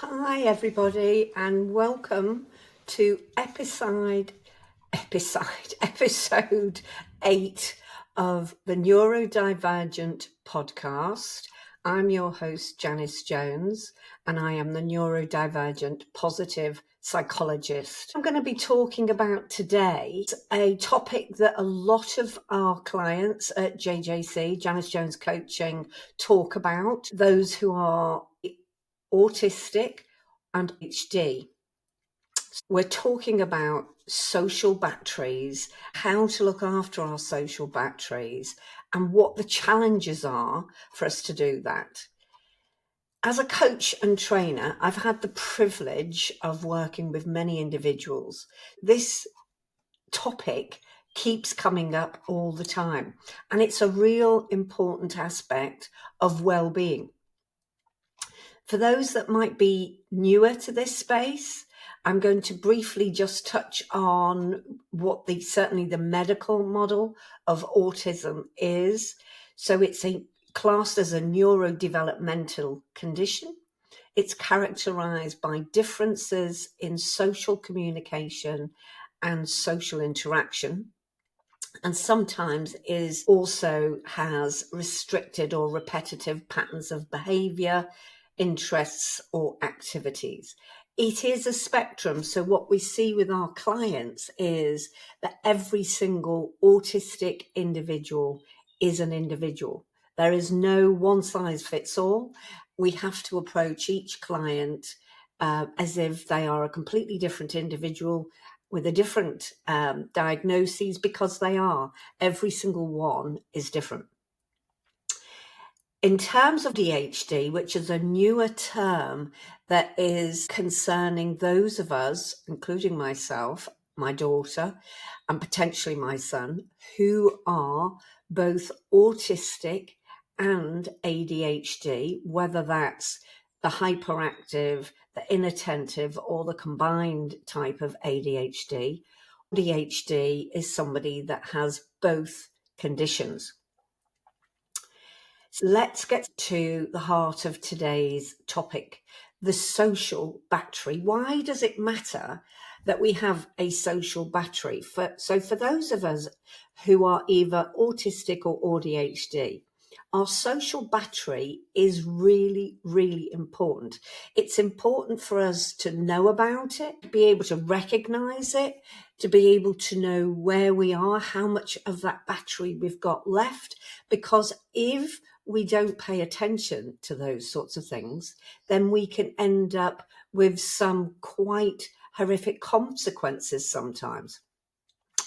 Hi everybody and welcome to episode 8 of the Neurodivergent Podcast. I'm your host Jannice Jones and I am the Neurodivergent Positive Psychologist. I'm going to be talking about today a topic that a lot of our clients at JJC, Jannice Jones Coaching, talk about, those who are autistic and AuDHD. We're talking about social batteries, how to look after our social batteries, and what the challenges are for us to do that. As a coach and trainer, I've had the privilege of working with many individuals. This topic keeps coming up all the time, and it's a real important aspect of well-being. For those that might be newer to this space, I'm going to briefly just touch on what certainly the medical model of autism is. So it's classed as a neurodevelopmental condition. It's characterized by differences in social communication and social interaction, and sometimes also has restricted or repetitive patterns of behavior, interests or activities. It is a spectrum. So what we see with our clients is that every single autistic individual is an individual. There is no one size fits all. We have to approach each client as if they are a completely different individual with a different diagnoses, because they are. Every single one is different. In terms of AuDHD, which is a newer term that is concerning those of us, including myself, my daughter, and potentially my son, who are both autistic and AuDHD, whether that's the hyperactive, the inattentive, or the combined type of AuDHD. AuDHD is somebody that has both conditions. So let's get to the heart of today's topic, the social battery. Why does it matter that we have a social battery? So for those of us who are either autistic or AuDHD, our social battery is really, really important. It's important for us to know about it, to be able to recognize it, to be able to know where we are, how much of that battery we've got left, because if we don't pay attention to those sorts of things, then we can end up with some quite horrific consequences sometimes,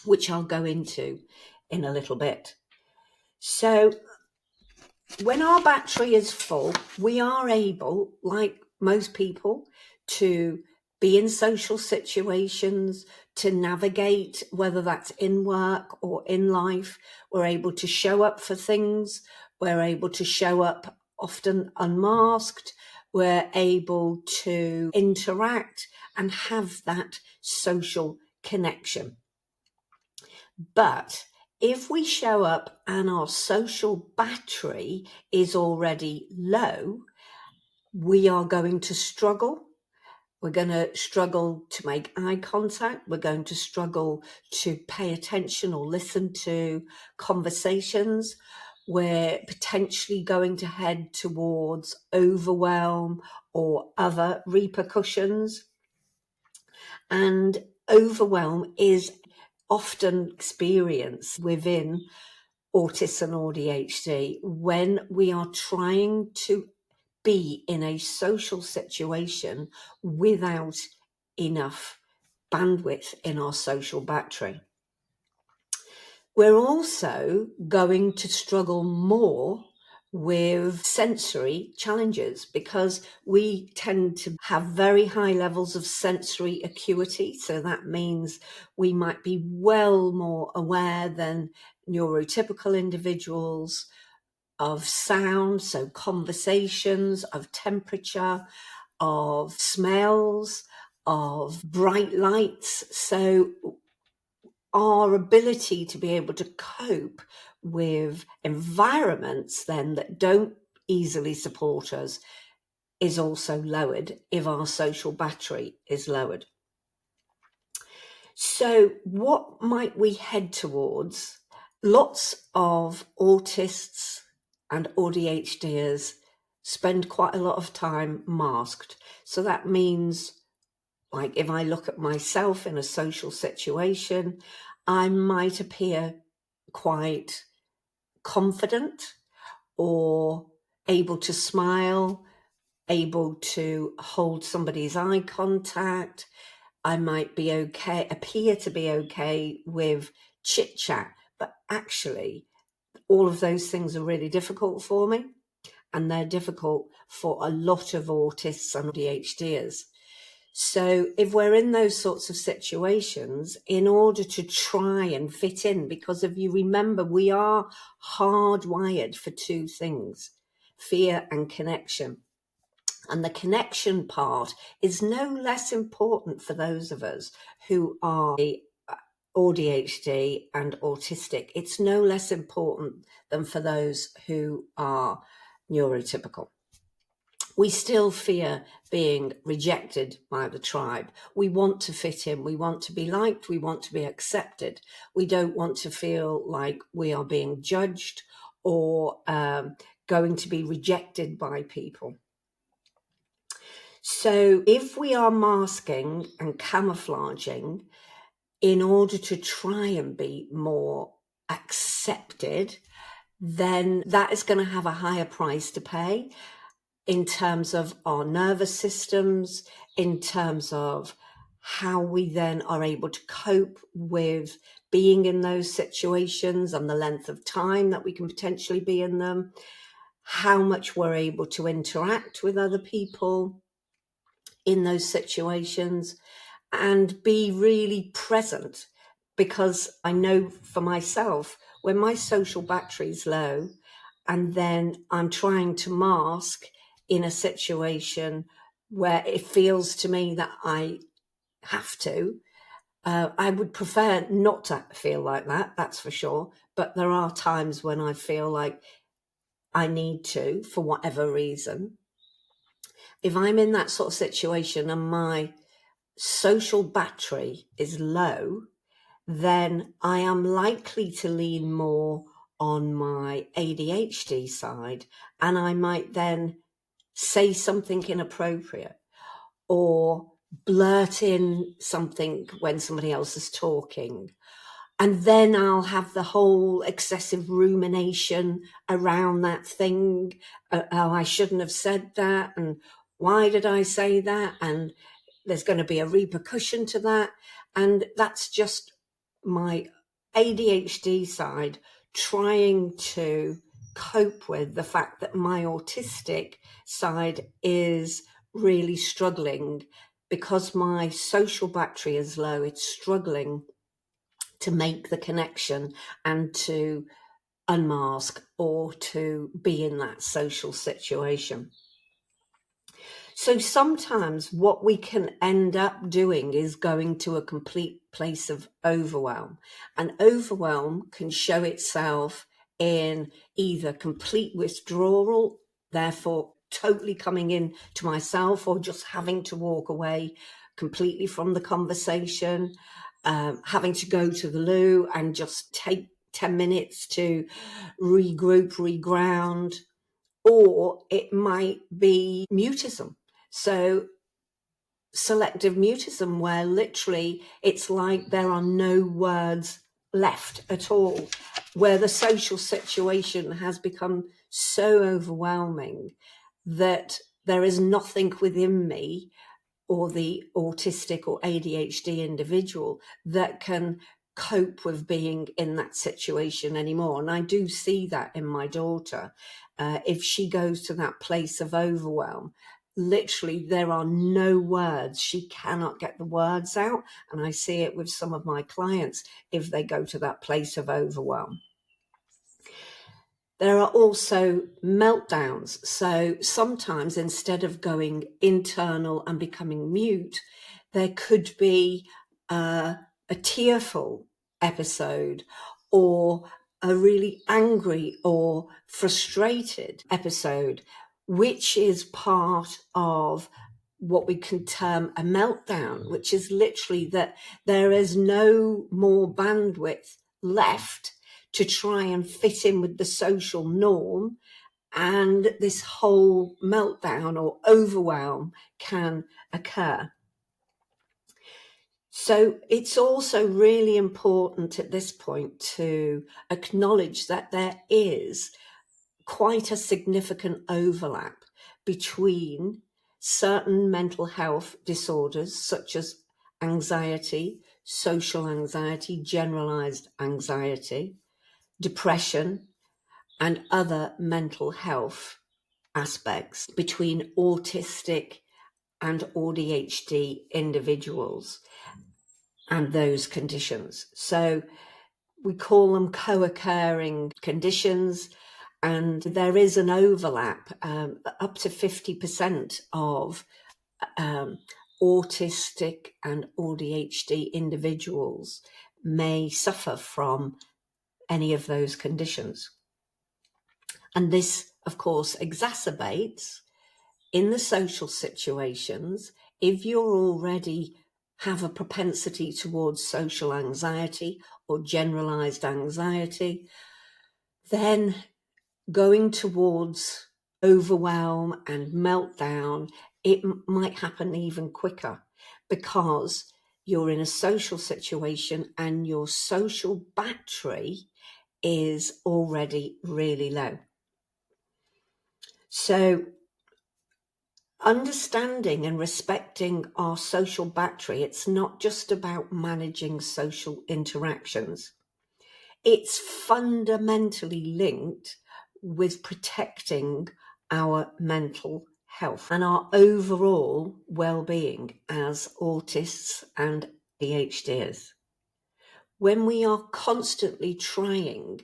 which I'll go into in a little bit. So when our battery is full, we are able, like most people, to be in social situations, to navigate, whether that's in work or in life. We're able to show up for things. We're able to show up often unmasked. We're able to interact and have that social connection. But if we show up and our social battery is already low, we are going to struggle. We're going to struggle to make eye contact. We're going to struggle to pay attention or listen to conversations. We're potentially going to head towards overwhelm or other repercussions. And overwhelm is often experienced within autism or AuDHD when we are trying to be in a social situation without enough bandwidth in our social battery. We're also going to struggle more with sensory challenges because we tend to have very high levels of sensory acuity. So that means we might be well more aware than neurotypical individuals of sound, so conversations, of temperature, of smells, of bright lights. So our ability to be able to cope with environments then that don't easily support us is also lowered if our social battery is lowered. So what might we head towards? Lots of autists and AuDHDers spend quite a lot of time masked. So that means, like, if I look at myself in a social situation, I might appear quite confident or able to smile, able to hold somebody's eye contact. I might be okay, appear to be okay with chit chat, but actually all of those things are really difficult for me, and they're difficult for a lot of autists and ADHDers. So if we're in those sorts of situations, in order to try and fit in, because if you remember, we are hardwired for two things, fear and connection. And the connection part is no less important for those of us who are AuDHD and autistic. It's no less important than for those who are neurotypical. We still fear being rejected by the tribe. We want to fit in. We want to be liked. We want to be accepted. We don't want to feel like we are being judged or going to be rejected by people. So if we are masking and camouflaging in order to try and be more accepted, then that is going to have a higher price to pay in terms of our nervous systems, in terms of how we then are able to cope with being in those situations and the length of time that we can potentially be in them, how much we're able to interact with other people in those situations, and be really present. Because I know for myself, when my social battery's low and then I'm trying to mask in a situation where it feels to me that I have to, I would prefer not to feel like that, that's for sure. But there are times when I feel like I need to, for whatever reason. If I'm in that sort of situation and my social battery is low, then I am likely to lean more on my ADHD side, and I might then say something inappropriate or blurt in something when somebody else is talking. And then I'll have the whole excessive rumination around that thing. Oh, I shouldn't have said that. And why did I say that? And there's going to be a repercussion to that. And that's just my ADHD side trying to cope with the fact that my autistic side is really struggling because my social battery is low. It's struggling to make the connection and to unmask or to be in that social situation. So sometimes what we can end up doing is going to a complete place of overwhelm. And overwhelm can show itself in either complete withdrawal, therefore totally coming in to myself, or just having to walk away completely from the conversation, having to go to the loo and just take 10 minutes to regroup, reground, or it might be mutism. So selective mutism, where literally it's like there are no words left at all, where the social situation has become so overwhelming that there is nothing within me or the autistic or ADHD individual that can cope with being in that situation anymore. And I do see that in my daughter. If she goes to that place of overwhelm, literally there are no words. She cannot get the words out. And I see it with some of my clients if they go to that place of overwhelm. There are also meltdowns. So sometimes instead of going internal and becoming mute, there could be a tearful episode or a really angry or frustrated episode which is part of what we can term a meltdown, which is literally that there is no more bandwidth left to try and fit in with the social norm, and this whole meltdown or overwhelm can occur. So it's also really important at this point to acknowledge that there is quite a significant overlap between certain mental health disorders such as anxiety, social anxiety, generalized anxiety, depression, and other mental health aspects between autistic and AuDHD individuals and those conditions. So we call them co-occurring conditions, and there is an overlap. Up to 50% of autistic and AuDHD individuals may suffer from any of those conditions. And this, of course, exacerbates in the social situations. If you're already have a propensity towards social anxiety or generalized anxiety, then going towards overwhelm and meltdown, it might happen even quicker because you're in a social situation and your social battery is already really low. So understanding and respecting our social battery, it's not just about managing social interactions. It's fundamentally linked with protecting our mental health and our overall well-being as autists and ADHDers. When we are constantly trying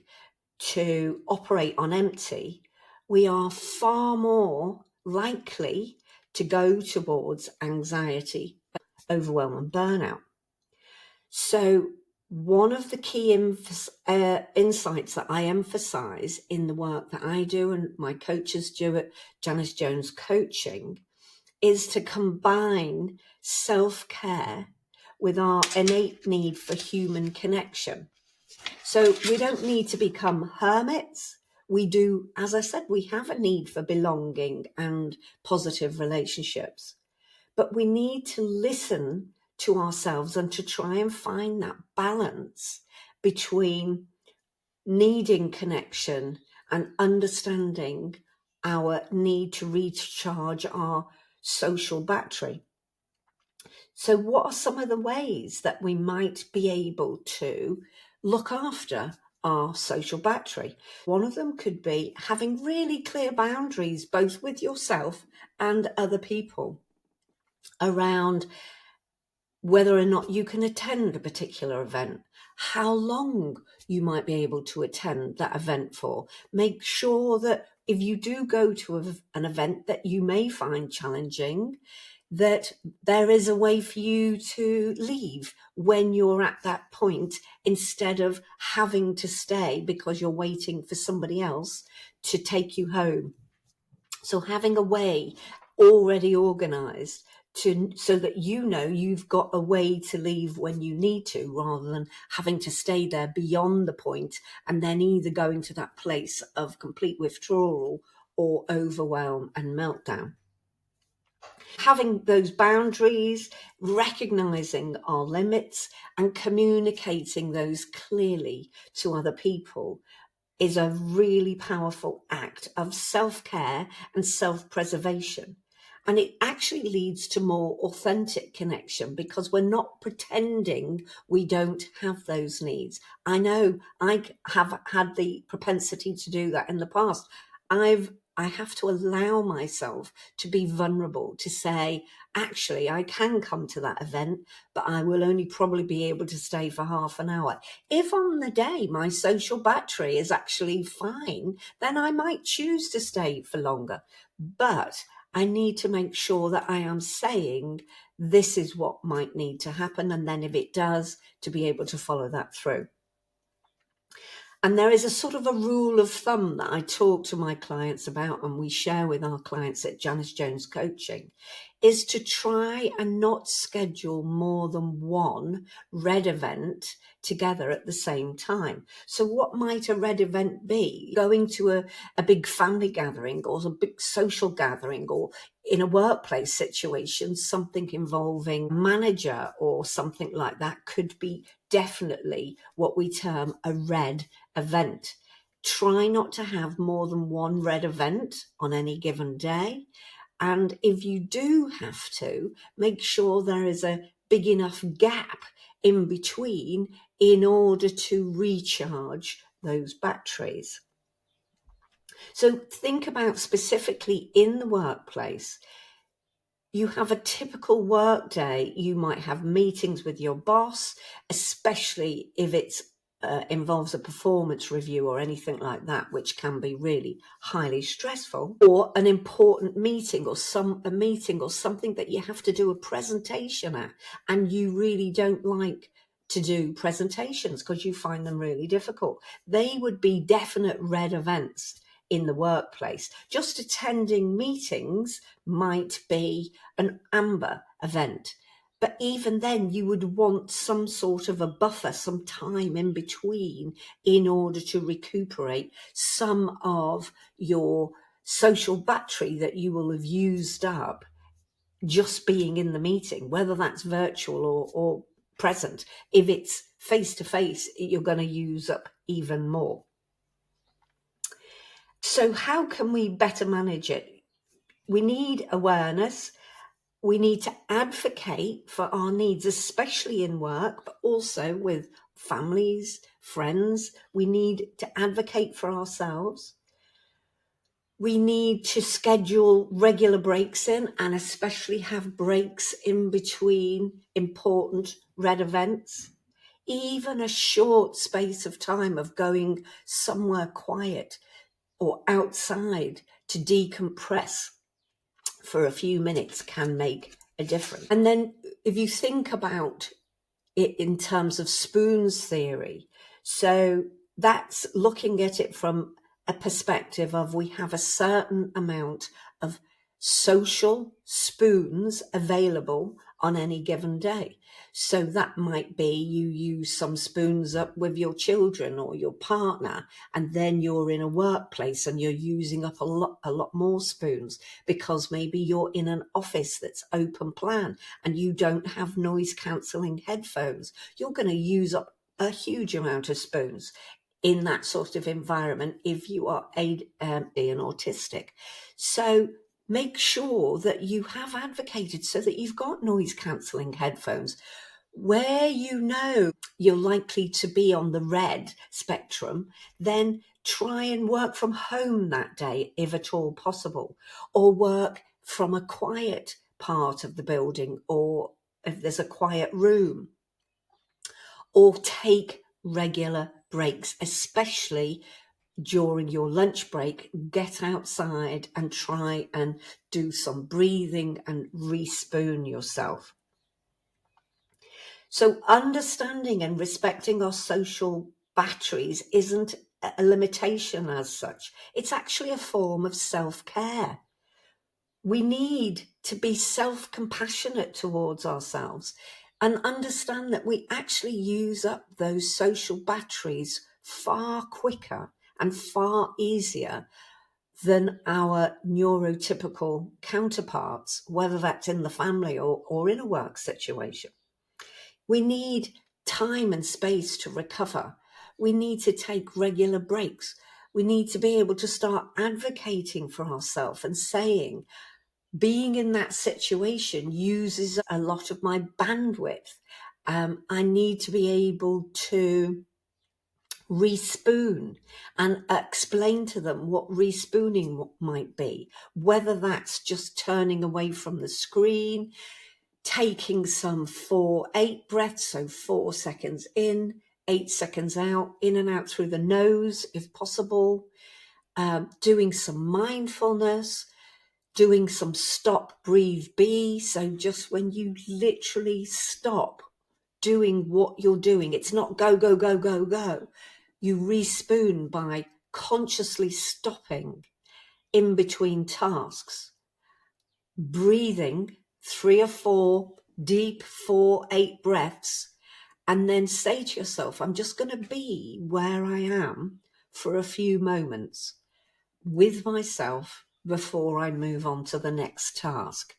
to operate on empty, we are far more likely to go towards anxiety, overwhelm, and burnout. So one of the key insights that I emphasize in the work that I do and my coaches do at Jannice Jones Coaching is to combine self-care with our innate need for human connection. So we don't need to become hermits. We do, as I said, we have a need for belonging and positive relationships, but we need to listen to ourselves and to try and find that balance between needing connection and understanding our need to recharge our social battery. So what are some of the ways that we might be able to look after our social battery? One of them could be having really clear boundaries, both with yourself and other people, around whether or not you can attend a particular event, how long you might be able to attend that event for. Make sure that if you do go to an event that you may find challenging, that there is a way for you to leave when you're at that point, instead of having to stay because you're waiting for somebody else to take you home. So having a way already organised so that you know you've got a way to leave when you need to, rather than having to stay there beyond the point and then either going to that place of complete withdrawal or overwhelm and meltdown. Having those boundaries, recognising our limits and communicating those clearly to other people is a really powerful act of self-care and self-preservation. And it actually leads to more authentic connection because we're not pretending we don't have those needs. I know I have had the propensity to do that in the past. I have to allow myself to be vulnerable, to say, actually, I can come to that event, but I will only probably be able to stay for half an hour. If on the day my social battery is actually fine, then I might choose to stay for longer. But I need to make sure that I am saying this is what might need to happen. And then if it does, to be able to follow that through. And there is a sort of a rule of thumb that I talk to my clients about, and we share with our clients at Jannice Jones Coaching, is to try and not schedule more than one red event together at the same time. So what might a red event be? Going to a big family gathering or a big social gathering, or in a workplace situation, something involving a manager or something like that could be definitely what we term a red event. Try not to have more than one red event on any given day. And if you do have to, make sure there is a big enough gap in between in order to recharge those batteries. So think about specifically in the workplace. You have a typical work day. You might have meetings with your boss, especially if it's involves a performance review or anything like that, which can be really highly stressful, or an important meeting or something that you have to do a presentation at, and you really don't like to do presentations because you find them really difficult. They would be definite red events in the workplace. Just attending meetings might be an amber event. But even then, you would want some sort of a buffer, some time in between in order to recuperate some of your social battery that you will have used up just being in the meeting, whether that's virtual or present. If it's face-to-face, you're going to use up even more. So how can we better manage it? We need awareness. We need to advocate for our needs, especially in work, but also with families, friends. We need to advocate for ourselves. We need to schedule regular breaks in, and especially have breaks in between important red events. Even a short space of time of going somewhere quiet or outside to decompress for a few minutes can make a difference. And then if you think about it in terms of spoons theory, so that's looking at it from a perspective of we have a certain amount of social spoons available on any given day. So that might be you use some spoons up with your children or your partner, and then you're in a workplace and you're using up a lot more spoons because maybe you're in an office that's open plan and you don't have noise cancelling headphones. You're going to use up a huge amount of spoons in that sort of environment if you are an autistic. So make sure that you have advocated so that you've got noise cancelling headphones. Where you know you're likely to be on the red spectrum, then try and work from home that day if at all possible, or work from a quiet part of the building, or if there's a quiet room, or take regular breaks, especially during your lunch break. Get outside and try and do some breathing and re-spoon yourself. So understanding and respecting our social batteries isn't a limitation as such. It's actually a form of self-care. We need to be self-compassionate towards ourselves and understand that we actually use up those social batteries far quicker and far easier than our neurotypical counterparts, whether that's in the family or in a work situation. We need time and space to recover. We need to take regular breaks. We need to be able to start advocating for ourselves and saying, being in that situation uses a lot of my bandwidth. I need to be able to re-spoon and explain to them what re-spooning might be, whether that's just turning away from the screen, taking some 4-8 breaths, so 4 seconds in, 8 seconds out, in and out through the nose if possible, doing some mindfulness, doing some stop, breathe, be. So just when you literally stop doing what you're doing, it's not go, go, go, go, go. You respoon by consciously stopping in between tasks, breathing 3 or 4 deep 4-8 breaths, and then say to yourself, I'm just going to be where I am for a few moments with myself before I move on to the next task.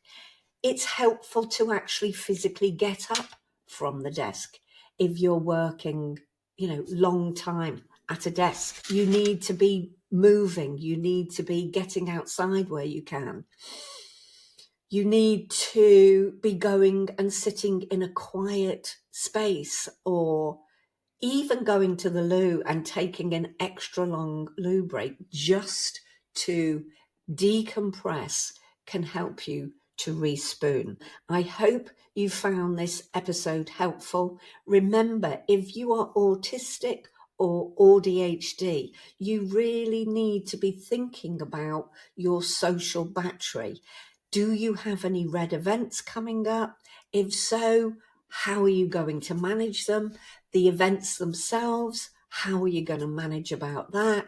It's helpful to actually physically get up from the desk. If you're working, long time at a desk, you need to be moving. You need to be getting outside where you can. You need to be going and sitting in a quiet space, or even going to the loo and taking an extra long loo break just to decompress can help you to respoon. I hope you found this episode helpful. Remember, if you are autistic or AuDHD, you really need to be thinking about your social battery. Do you have any red events coming up? If so, how are you going to manage them? The events themselves, how are you going to manage about that?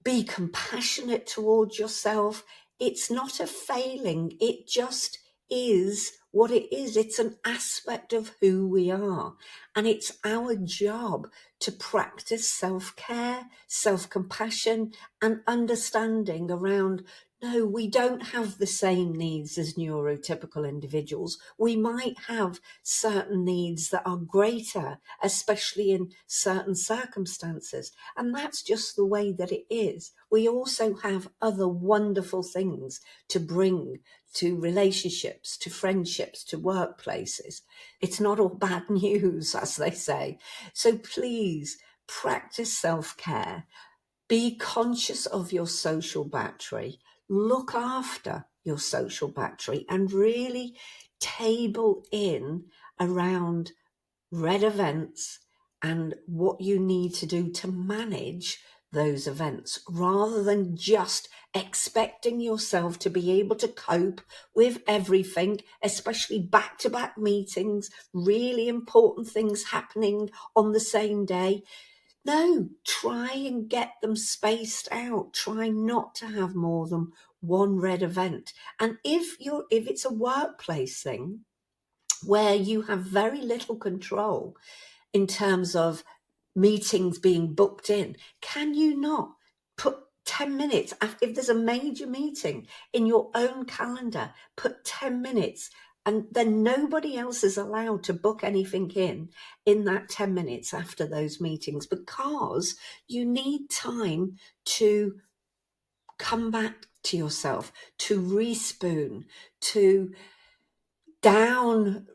Be compassionate towards yourself. It's not a failing. It just is what it is. It's an aspect of who we are. And it's our job to practice self-care, self-compassion, and understanding around, no, we don't have the same needs as neurotypical individuals. We might have certain needs that are greater, especially in certain circumstances. And that's just the way that it is. We also have other wonderful things to bring to relationships, to friendships, to workplaces. It's not all bad news, as they say. So please practice self-care. Be conscious of your social battery. Look after your social battery and really table in around red events and what you need to do to manage those events, rather than just expecting yourself to be able to cope with everything, especially back-to-back meetings, really important things happening on the same day. No, try and get them spaced out. Try not to have more than one red event. And if it's a workplace thing where you have very little control in terms of meetings being booked in, can you not put 10 minutes, if there's a major meeting in your own calendar, put 10 minutes, and then nobody else is allowed to book anything in that 10 minutes after those meetings, because you need time to come back to yourself, to respoon, to down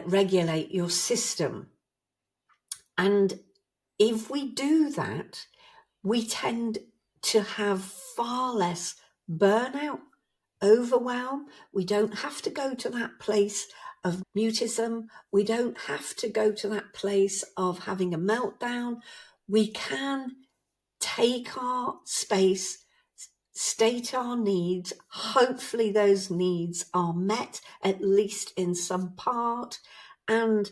regulate your system. And if we do that, we tend to have far less burnout, overwhelm. We don't have to go to that place of mutism. We don't have to go to that place of having a meltdown. We can take our space, state our needs. Hopefully those needs are met, at least in some part, and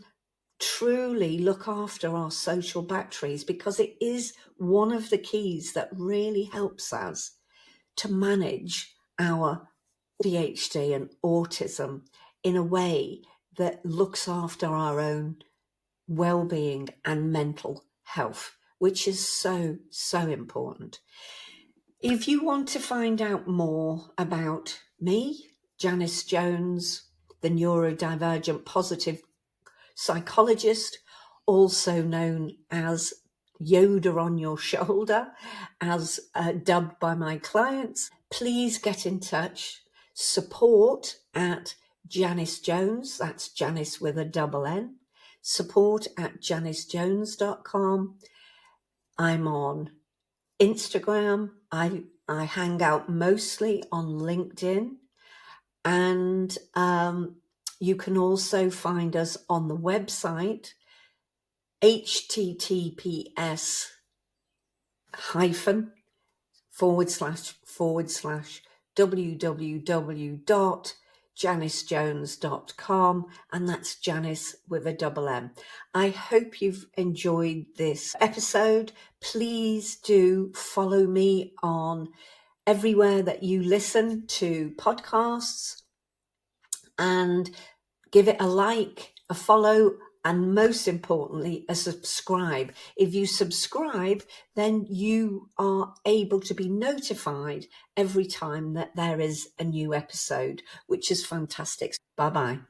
truly look after our social batteries, because it is one of the keys that really helps us to manage our ADHD and autism in a way that looks after our own well-being and mental health, which is so, so important. If you want to find out more about me, Jannice Jones, the neurodivergent positive psychologist, also known as Yoda on your shoulder, as dubbed by my clients, please get in touch. Support at Jannice Jones, that's Jannice with a double N, support at jannicejones.com. I'm on Instagram. I hang out mostly on LinkedIn, and you can also find us on the website, https:// // www.jannicejones.com. jannicejones.com, and that's Jannice with a double M. I hope you've enjoyed this episode. Please do follow me on everywhere that you listen to podcasts, and give it a like, a follow, and most importantly, a subscribe. If you subscribe, then you are able to be notified every time that there is a new episode, which is fantastic. Bye-bye.